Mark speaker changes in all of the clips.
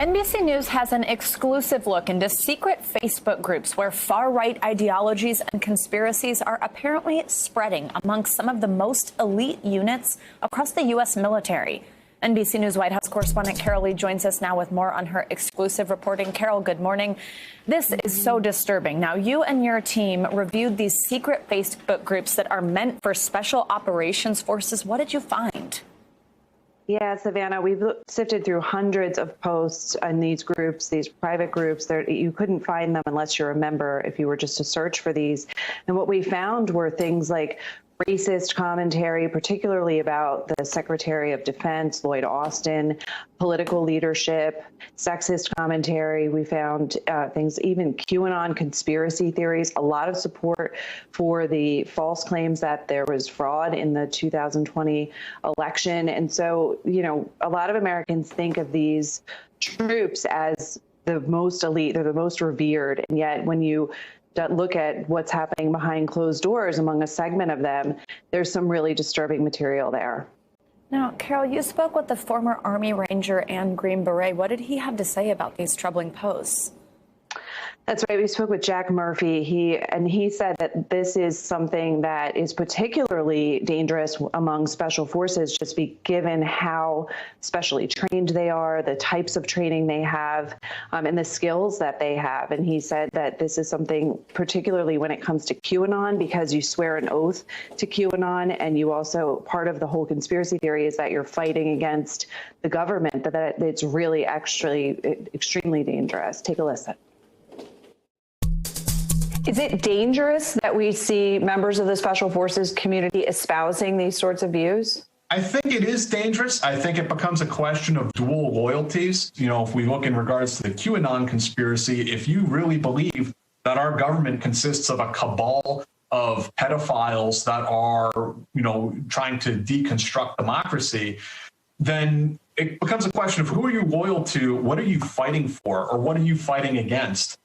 Speaker 1: NBC News has an exclusive look into secret Facebook groups where far-right ideologies and conspiracies are apparently spreading amongst some of the most elite units across the U.S. military. NBC News White House correspondent Carol Lee joins us now with more on her exclusive reporting. Carol, good morning. This is so disturbing. Now, you and your team reviewed these secret Facebook groups that are meant for special operations forces. What did you find?
Speaker 2: Yeah, Savannah, we've sifted through hundreds of posts in these groups, these private groups. You couldn't find them unless you're a member if you were just to search for these. And what we found were things like racist commentary, particularly about the Secretary of Defense, Lloyd Austin, political leadership, sexist commentary. We found things, even QAnon conspiracy theories, a lot of support for the false claims that there was fraud in the 2020 election. And so, you know, a lot of Americans think of these troops as the most elite, they're the most revered. And yet when you look at what's happening behind closed doors among a segment of them, there's some really disturbing material there.
Speaker 1: Now, Carol, you spoke with the former Army Ranger and Green Beret. What did he have to say about these troubling posts?
Speaker 2: That's right. We spoke with Jack Murphy. He said that this is something that is particularly dangerous among special forces, just given how specially trained they are, the types of training they have, and the skills that they have. And he said that this is something particularly when it comes to QAnon, because you swear an oath to QAnon, and you also, part of the whole conspiracy theory is that you're fighting against the government, that it's really actually extremely dangerous. Take a listen. Is it dangerous that we see members of the Special Forces community espousing these sorts of views?
Speaker 3: I think it is dangerous. I think it becomes a question of dual loyalties. You know, if we look in regards to the QAnon conspiracy, if you really believe that our government consists of a cabal of pedophiles that are, you know, trying to deconstruct democracy, then it becomes a question of who are you loyal to, what are you fighting for, or what are you fighting against?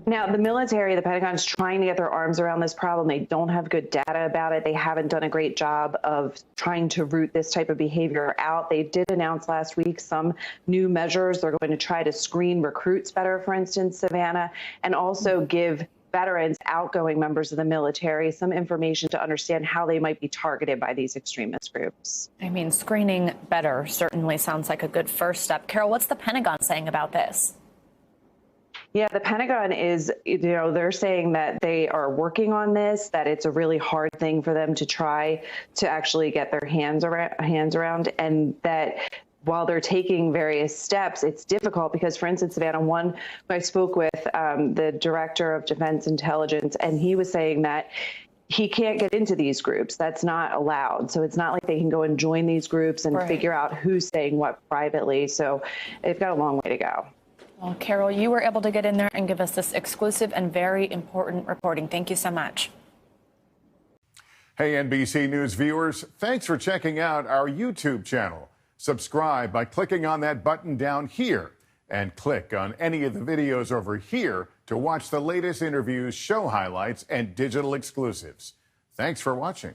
Speaker 2: Now, the military, the Pentagon's trying to get their arms around this problem. They don't have good data about it. They haven't done a great job of trying to root this type of behavior out. They did announce last week some new measures. They're going to try to screen recruits better, for instance, Savannah, and also give veterans, outgoing members of the military, some information to understand how they might be targeted by these extremist groups.
Speaker 1: I mean, screening better certainly sounds like a good first step. Carol, what's the Pentagon saying about this?
Speaker 2: Yeah, the Pentagon is, you know, they're saying that they are working on this, that it's a really hard thing for them to try to actually get their hands around, and that while they're taking various steps, it's difficult because, for instance, Savannah, I spoke with the Director of Defense Intelligence, and he was saying that he can't get into these groups. That's not allowed. So it's not like they can go and join these groups and figure out who's saying what privately. So they've got a long way to go.
Speaker 1: Well, Carol, you were able to get in there and give us this exclusive and very important reporting. Thank you so much.
Speaker 4: Hey, NBC News viewers, thanks for checking out our YouTube channel. Subscribe by clicking on that button down here and click on any of the videos over here to watch the latest interviews, show highlights, and digital exclusives. Thanks for watching.